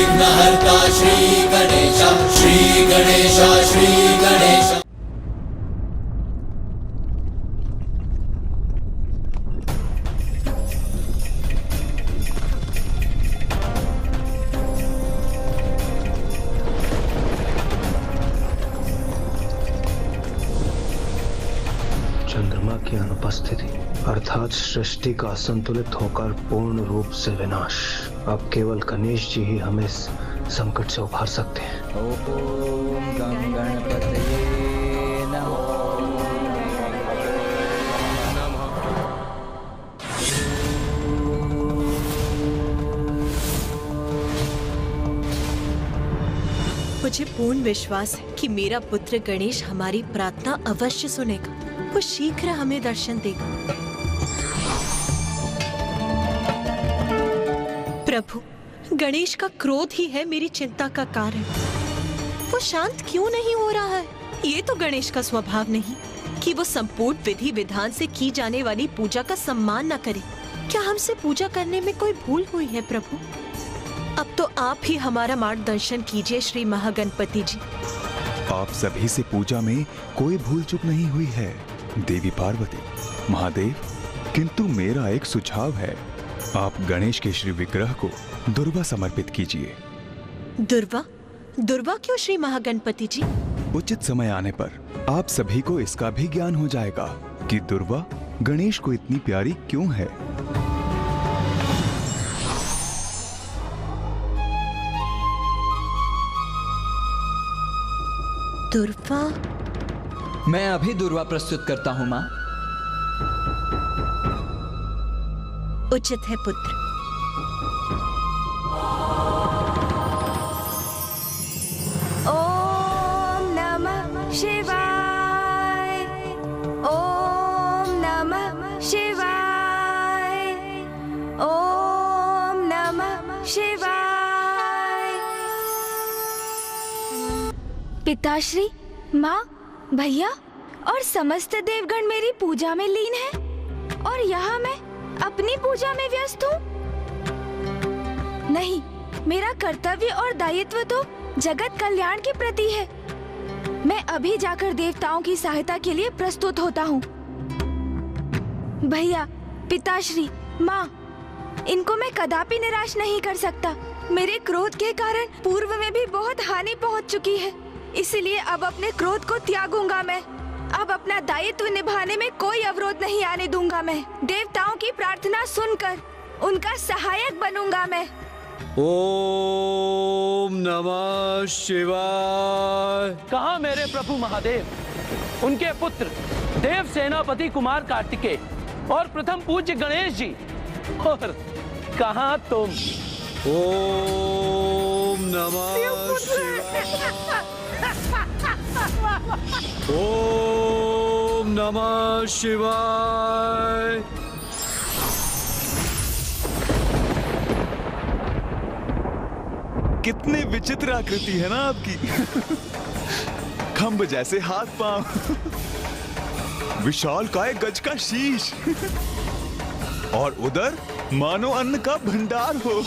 विघ्नहर्ता श्री गणेश, श्री गणेश, श्री गणेश। चंद्रमा की अनुपस्थिति अर्थात सृष्टि का असंतुलित होकर पूर्ण रूप से विनाश। अब केवल गणेश जी ही हमें इस संकट से उबार सकते हैं। ओम गं गणपतये नमः। मुझे पूर्ण विश्वास है कि मेरा पुत्र गणेश हमारी प्रार्थना अवश्य सुनेगा। वो शीघ्र हमें दर्शन देगा। प्रभु, गणेश का क्रोध ही है मेरी चिंता का कारण। वो शांत क्यों नहीं हो रहा है? ये तो गणेश का स्वभाव नहीं कि वो संपूर्ण विधि विधान से की जाने वाली पूजा का सम्मान न करे। क्या हमसे पूजा करने में कोई भूल हुई है प्रभु? अब तो आप ही हमारा मार्गदर्शन कीजिए श्री महागणपति जी। आप सभी से पूजा में कोई भूल चूक नहीं हुई है देवी पार्वती, महादेव। किंतु मेरा एक सुझाव है, आप गणेश के श्री विग्रह को दुर्वा समर्पित कीजिए। दुर्वा? दुर्वा क्यों श्री महागणपति जी? उचित समय आने पर आप सभी को इसका भी ज्ञान हो जाएगा कि दुर्वा गणेश को इतनी प्यारी क्यों है। दुर्वा? मैं अभी दुर्वा प्रस्तुत करता हूँ माँ। उचित है पुत्र। ओम नमः शिवाय, ओम नमः शिवाय, ओम नमः शिवाय। पिताश्री, माँ, भैया और समस्त देवगण मेरी पूजा में लीन हैं और यहाँ मैं अपनी पूजा में व्यस्त हूँ। नहीं, मेरा कर्तव्य और दायित्व तो जगत कल्याण के प्रति है। मैं अभी जाकर देवताओं की सहायता के लिए प्रस्तुत होता हूँ। भैया, पिताश्री, माँ, इनको मैं कदापि निराश नहीं कर सकता। मेरे क्रोध के कारण पूर्व में भी बहुत हानि पहुँच चुकी है, इसलिए अब अपने क्रोध को त्यागूंगा मैं। अब अपना दायित्व निभाने में कोई अवरोध नहीं आने दूंगा मैं। देवताओं की प्रार्थना सुनकर उनका सहायक बनूंगा मैं। ओम नमः शिवाय। कहाँ मेरे प्रभु महादेव, उनके पुत्र देव सेनापति कुमार कार्तिकेय और प्रथम पूज्य गणेश जी, और कहाँ तुम? ओम नमः शिवाय। ओम नमः शिवाय। कितनी विचित्र आकृति है ना आपकी। खंभ जैसे हाथ पांव, विशाल काय गज का शीश और उधर मानो अन्न का भंडार हो।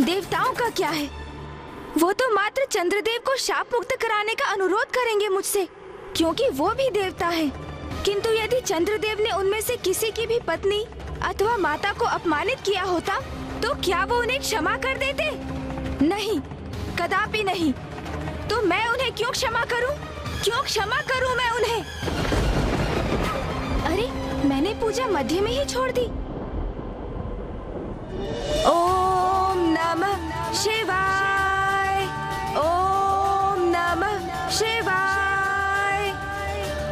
देवताओं का क्या है? वो तो मात्र चंद्रदेव को शाप मुक्त कराने का अनुरोध करेंगे मुझसे, क्योंकि वो भी देवता हैं। किंतु यदि चंद्रदेव ने उनमें से किसी की भी पत्नी अथवा माता को अपमानित किया होता, तो क्या वो उन्हें क्षमा कर देते? नहीं, कदापि नहीं। तो मैं उन्हें क्यों क्षमा करूं? क्यों क्षमा करूं मैं उन्हें? अरे, मैंने पूजा मध्य में ही छोड़ दी। ओम नमः शिवाय, ओम नमः शिवाय,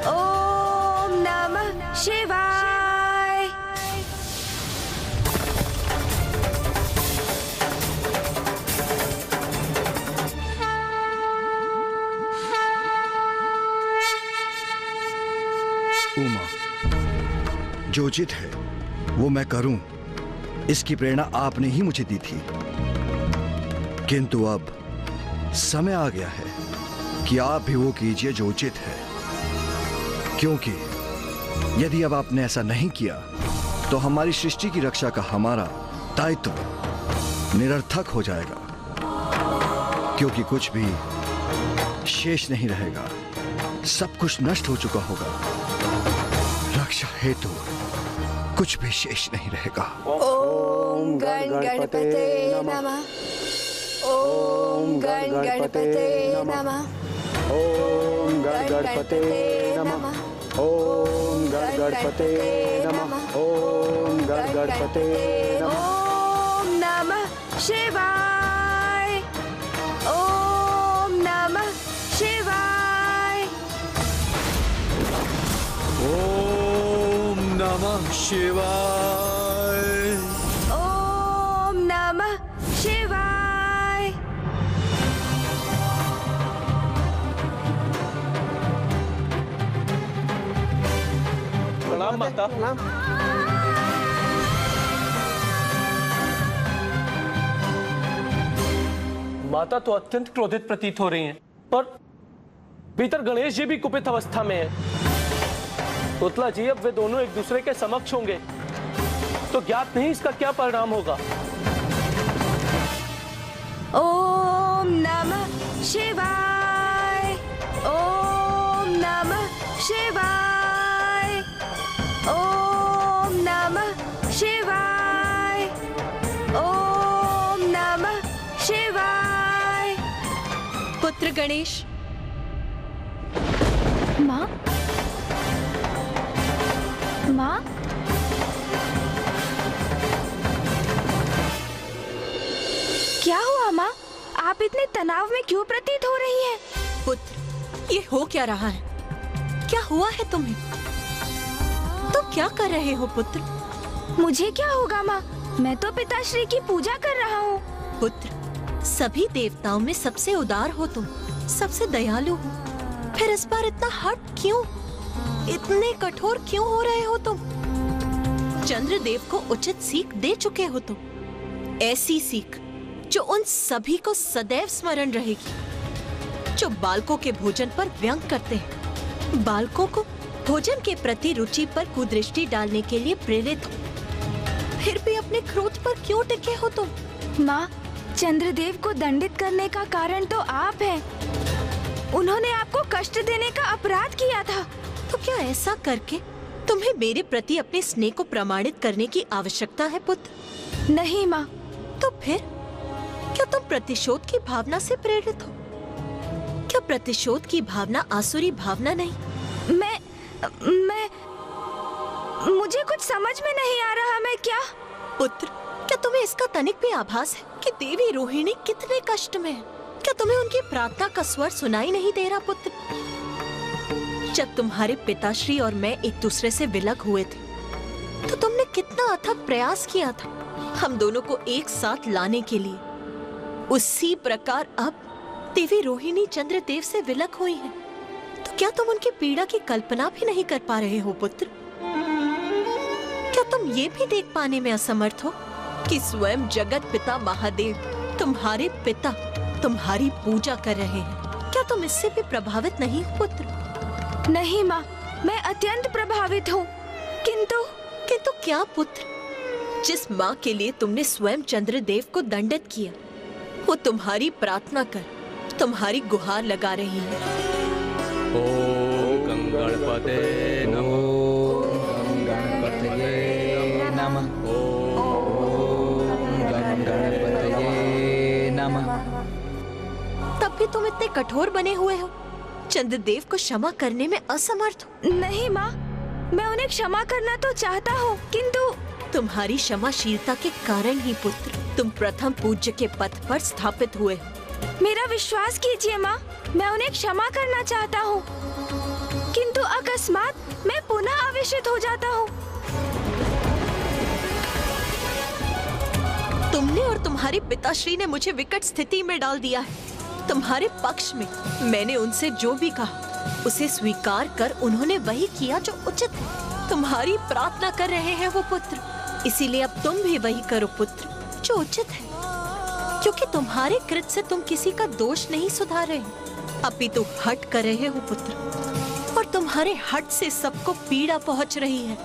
ओम नमः शिवाय। उमा, जो उचित है वो मैं करूं, इसकी प्रेरणा आपने ही मुझे दी थी। किंतु अब समय आ गया है कि आप भी वो कीजिए जो उचित है, क्योंकि यदि अब आपने ऐसा नहीं किया तो हमारी सृष्टि की रक्षा का हमारा दायित्व निरर्थक हो जाएगा, क्योंकि कुछ भी शेष नहीं रहेगा, सब कुछ नष्ट हो चुका होगा। रक्षा हेतु कुछ भी शेष नहीं रहेगा। ओम गण गणपते नमः। ओम गण गणपते नमः। ओम गण गणपते नमः। ओम गण गणपते नमः। ओम गण गणपते नमः। ओम नमः शिवाय। ओम नमः शिवाय। ओम नमः शिवाय। ओम नमः शिवाय। प्रणाम माता। माता तो अत्यंत क्रोधित प्रतीत हो रही हैं और भीतर गणेश जी भी कुपित अवस्था में हैं। पुतला जी, अब वे दोनों एक दूसरे के समक्ष होंगे तो ज्ञात नहीं इसका क्या परिणाम होगा। ओम नमः शिवाय। ओम नमः शिवाय। ओम नमः शिवाय। ओम नमः शिवाय। पुत्र गणेश, माँ, माँ, क्या हुआ माँ? आप इतने तनाव में क्यों प्रतीत हो रही हैं? पुत्र, ये हो क्या रहा है? क्या हुआ है तुम्हें? तुम क्या कर रहे हो पुत्र? मुझे क्या होगा माँ? मैं तो पिताश्री की पूजा कर रहा हूँ। पुत्र, सभी देवताओं में सबसे उदार हो तुम, सबसे दयालु हो, फिर इस बार इतना हट क्यों? इतने कठोर क्यों हो रहे हो तुम? चंद्रदेव को उचित सीख दे चुके हो तुम, ऐसी सीख जो उन सभी को सदैव स्मरण रहेगी, जो बालकों के भोजन पर व्यंग करते हैं, बालकों को भोजन के प्रति रुचि पर कुदृष्टि डालने के लिए प्रेरित हो। फिर भी अपने क्रोध पर क्यों टिके हो तुम? माँ, चंद्रदेव को दंडित करने का कारण तो आप हैं। उन्होंने आपको कष्ट देने का अपराध किया था। तो क्या ऐसा करके तुम्हें मेरे प्रति अपने स्नेह को प्रमाणित करने की आवश्यकता है पुत्र? नहीं माँ। तो फिर क्या तुम प्रतिशोध की भावना से प्रेरित हो? क्या प्रतिशोध की भावना आसुरी भावना नहीं? मैं मुझे कुछ समझ में नहीं आ रहा। मैं क्या? पुत्र, क्या तुम्हें इसका तनिक भी आभास है कि देवी रोहिणी कितने कष्ट में है? क्या तुम्हें उनकी प्रार्थना का स्वर सुनाई नहीं दे रहा पुत्र? जब तुम्हारे पिताश्री और मैं एक दूसरे से विलग हुए थे तो तुमने कितना अथक प्रयास किया था हम दोनों को एक साथ लाने के लिए। उसी प्रकार अब देवी रोहिणी चंद्रदेव से विलग हुई हैं। तो क्या तुम उनकी पीड़ा की कल्पना भी नहीं कर पा रहे हो पुत्र? क्या तुम ये भी देख पाने में असमर्थ हो कि स्वयं जगत पिता महादेव, तुम्हारे पिता, तुम्हारी पूजा कर रहे हैं? क्या तुम इससे भी प्रभावित नहीं हो पुत्र? नहीं माँ, मैं अत्यंत प्रभावित हूँ। किंतु क्या पुत्र? जिस माँ के लिए तुमने स्वयं चंद्रदेव को दंडित किया, वो तुम्हारी प्रार्थना कर तुम्हारी गुहार लगा रही है। ओम गणपते नमः। ओम गणपतये नमः। ओम गणपतये नमः। तब भी तुम इतने कठोर बने हुए हो, चंद्रदेव को क्षमा करने में असमर्थ हो। नहीं माँ, मैं उन्हें क्षमा करना तो चाहता हूँ, किंतु तुम्हारी क्षमाशीलता के कारण ही पुत्र तुम प्रथम पूज्य के पद पर स्थापित हुए हो। मेरा विश्वास कीजिए माँ, मैं उन्हें क्षमा करना चाहता हूँ, किंतु अकस्मात मैं पुनः आवेशित हो जाता हूँ। तुमने और तुम्हारे पिताश्री ने मुझे विकट स्थिति में डाल दिया है। तुम्हारे पक्ष में मैंने उनसे जो भी कहा उसे स्वीकार कर उन्होंने वही किया जो उचित है। तुम्हारी प्रार्थना कर रहे हैं वो पुत्र, इसीलिए अब तुम भी वही करो पुत्र जो उचित है, क्योंकि तुम्हारे कृत्य से तुम किसी का दोष नहीं सुधार रहे, अपितु हट कर रहे हो पुत्र। और तुम्हारे हट से सबको पीड़ा पहुंच रही है।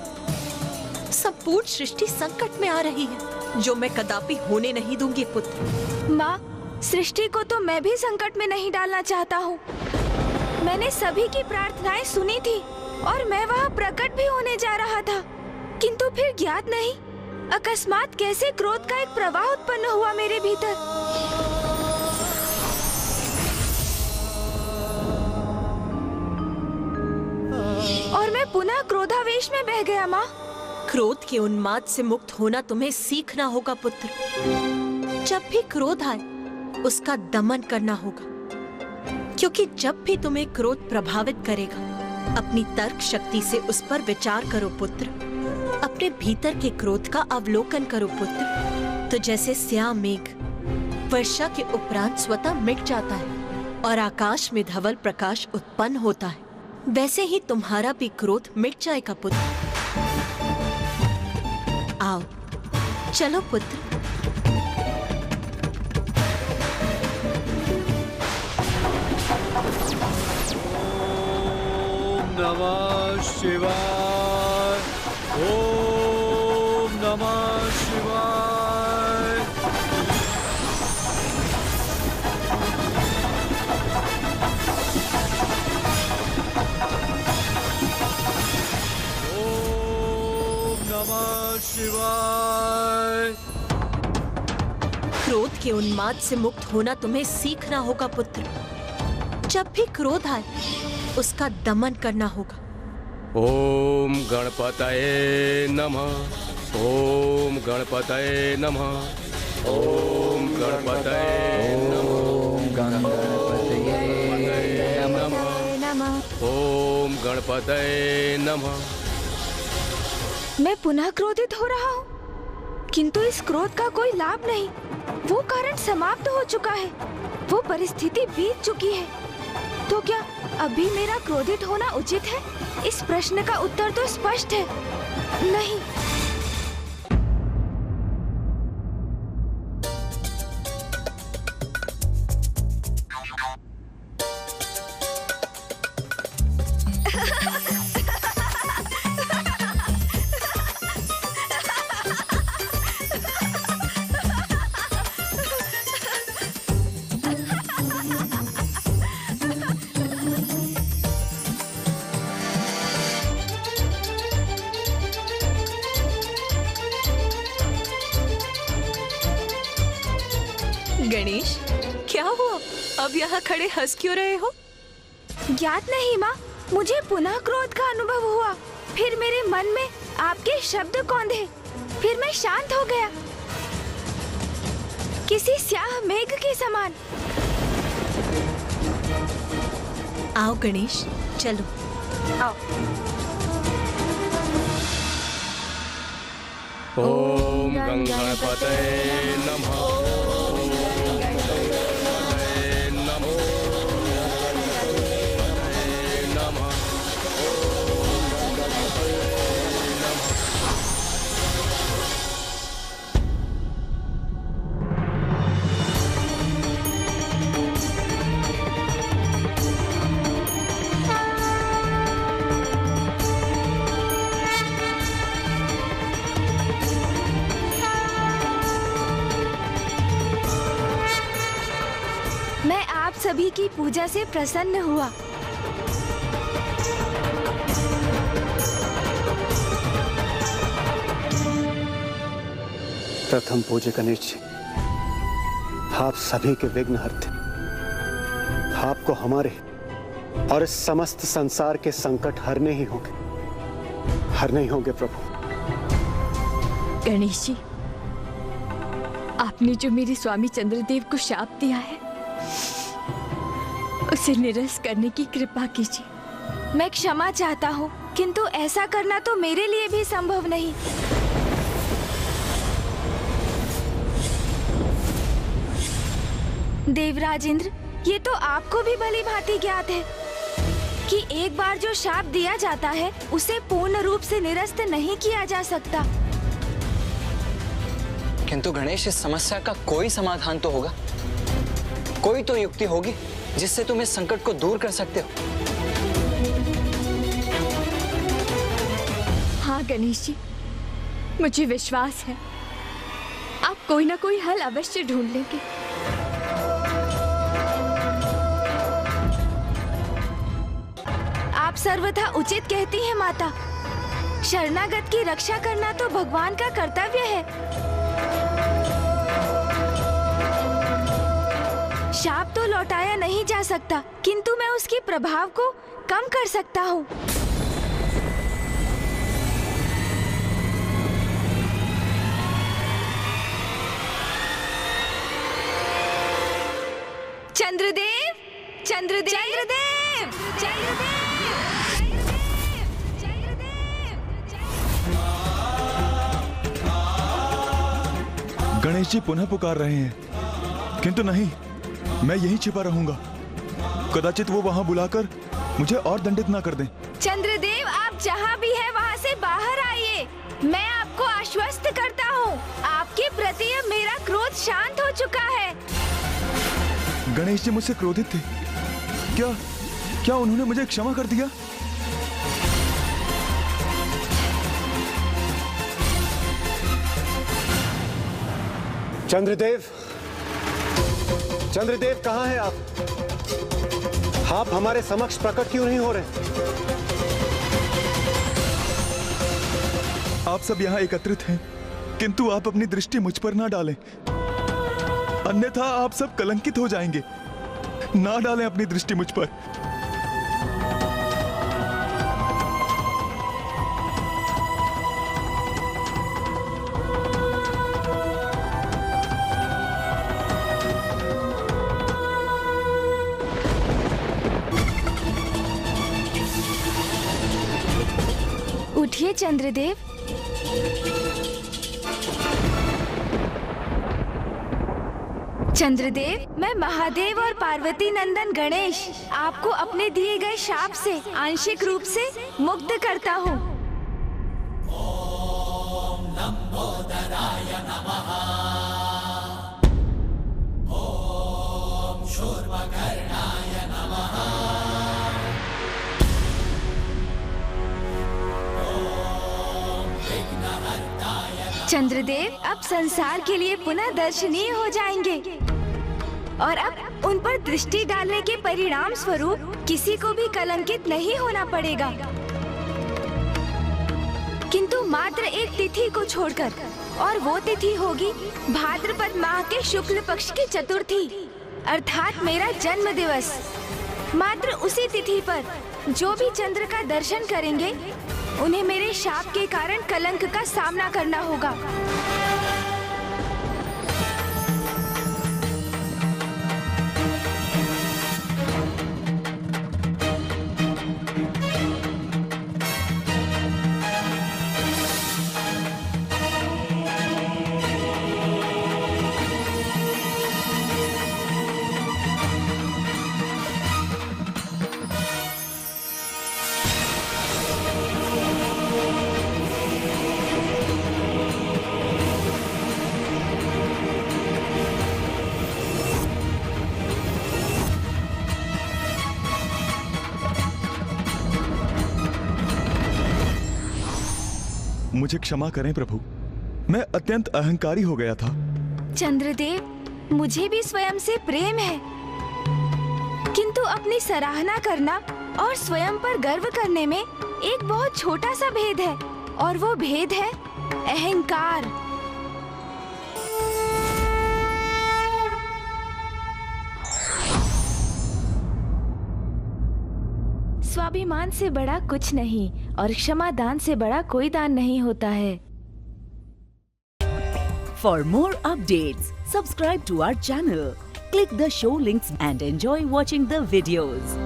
संपूर्ण सृष्टि संकट में आ रही है, जो मैं कदापि होने नहीं दूंगी पुत्र। माँ, सृष्टि को तो मैं भी संकट में नहीं डालना चाहता हूँ। मैंने सभी की प्रार्थनाएं सुनी थी और मैं वहाँ प्रकट भी होने जा रहा था, किंतु फिर ज्ञात नहीं अकस्मात कैसे क्रोध का एक प्रवाह उत्पन्न हुआ मेरे भीतर। और मैं पुनः क्रोधावेश में बह गया। माँ, क्रोध के उन्माद से मुक्त होना तुम्हें सीखना होगा पुत्र। जब भी क्रोध आए उसका दमन करना होगा, क्योंकि जब भी तुम्हें क्रोध प्रभावित करेगा अपनी तर्क शक्ति से उस पर विचार करो पुत्र। अपने भीतर के क्रोध का अवलोकन करो पुत्र। तो जैसे स्याह मेघ वर्षा के उपरांत स्वतः मिट जाता है और आकाश में धवल प्रकाश उत्पन्न होता है, वैसे ही तुम्हारा भी क्रोध मिट जाएगा पुत्र। आओ चलो पुत्र। ओम नमः शिवाय। ओम नमः शिवाय। ओम नमः शिवाय। क्रोध के उन्माद से मुक्त होना तुम्हें सीखना होगा पुत्र। जब भी क्रोध आए उसका दमन करना होगा। ओम गणपतये नमः। ओम गणपतये नमः। ओम गणपतये नमः। ओम गणपतये नमः। ओम गणपतये नमः। मैं पुनः क्रोधित हो रहा हूँ, किंतु इस क्रोध का कोई लाभ नहीं। वो कारण समाप्त हो चुका है, वो परिस्थिति बीत चुकी है। तो क्या अभी मेरा क्रोधित होना उचित है? इस प्रश्न का उत्तर तो स्पष्ट है, नहीं। गणेश, क्या हुआ? अब यहाँ खड़े हंस क्यों रहे हो? ज्ञात नहीं माँ, मुझे पुनः क्रोध का अनुभव हुआ। फिर मेरे मन में आपके शब्द कौंधे, फिर मैं शांत हो गया, किसी स्याह मेघ के समान। आओ गणेश, चलो आओ। ओम गणपतये नमः। मैं आप सभी की पूजा से प्रसन्न हुआ। प्रथम पूज्य गणेश जी, आप सभी के विघ्नहर्ता, आपको हमारे और इस समस्त संसार के संकट हरने ही होंगे प्रभु। गणेश जी, आपने जो मेरे स्वामी चंद्रदेव को शाप दिया है, उसे निरस्त करने की कृपा कीजिए। मैं क्षमा चाहता हूँ, किंतु ऐसा करना तो मेरे लिए भी संभव नहीं। देवराज इंद्र, ये तो आपको भी भली भांति ज्ञात है कि एक बार जो शाप दिया जाता है उसे पूर्ण रूप से निरस्त नहीं किया जा सकता। किंतु गणेश, इस समस्या का कोई समाधान तो होगा, कोई तो युक्ति होगी जिससे तुम इस संकट को दूर कर सकते हो। हाँ गणेश जी, मुझे विश्वास है आप कोई ना कोई हल अवश्य ढूंढ लेंगे। आप सर्वथा उचित कहती हैं माता। शरणागत की रक्षा करना तो भगवान का कर्तव्य है। शाप तो लौटाया नहीं जा सकता, किंतु मैं उसके प्रभाव को कम कर सकता हूँ। चंद्रदेव, चंद्रदेव, चंद्रदेव, चंद्रदेव, गणेश जी पुनः पुकार रहे हैं, किंतु नहीं, मैं यहीं छिपा रहूंगा। कदाचित वो वहां बुलाकर मुझे और दंडित ना कर दें। चंद्रदेव, आप जहाँ भी हैं वहाँ से बाहर आइए। मैं आपको आश्वस्त करता हूँ, आपके प्रति अब मेरा क्रोध शांत हो चुका है। गणेश जी मुझसे क्रोधित थे, क्या उन्होंने मुझे क्षमा कर दिया? चंद्रदेव, चंद्रदेव कहाँ हैं आप? आप हमारे समक्ष प्रकट क्यों नहीं हो रहे? आप सब यहाँ एकत्रित हैं, किंतु आप अपनी दृष्टि मुझ पर ना डालें, अन्यथा आप सब कलंकित हो जाएंगे। ना डालें अपनी दृष्टि मुझ पर। उठिए चंद्रदेव। चंद्रदेव, मैं महादेव और पार्वती नंदन गणेश आपको अपने दिए गए शाप से आंशिक रूप से मुक्त करता हूँ। ओम लंबोदराय नमः। ओम शूर्पकर्णाय नमः। ओम विघ्नहर्ताय नमः। चंद्रदेव अब संसार के लिए पुनः दर्शनीय हो जाएंगे और अब उन पर दृष्टि डालने के परिणाम स्वरूप किसी को भी कलंकित नहीं होना पड़ेगा, किंतु मात्र एक तिथि को छोड़कर, और वो तिथि होगी भाद्रपद माह के शुक्ल पक्ष की चतुर्थी, अर्थात मेरा जन्म दिवस। मात्र उसी तिथि पर जो भी चंद्र का दर्शन करेंगे उन्हें मेरे शाप के कारण कलंक का सामना करना होगा। मुझे क्षमा करें प्रभु, मैं अत्यंत अहंकारी हो गया था। चंद्रदेव, मुझे भी स्वयं से प्रेम है, किंतु अपनी सराहना करना और स्वयं पर गर्व करने में एक बहुत छोटा सा भेद है, और वो भेद है अहंकार। स्वाभिमान से बड़ा कुछ नहीं, और क्षमा दान से बड़ा कोई दान नहीं होता है। For more updates, subscribe to our channel, click the show links and enjoy watching the videos.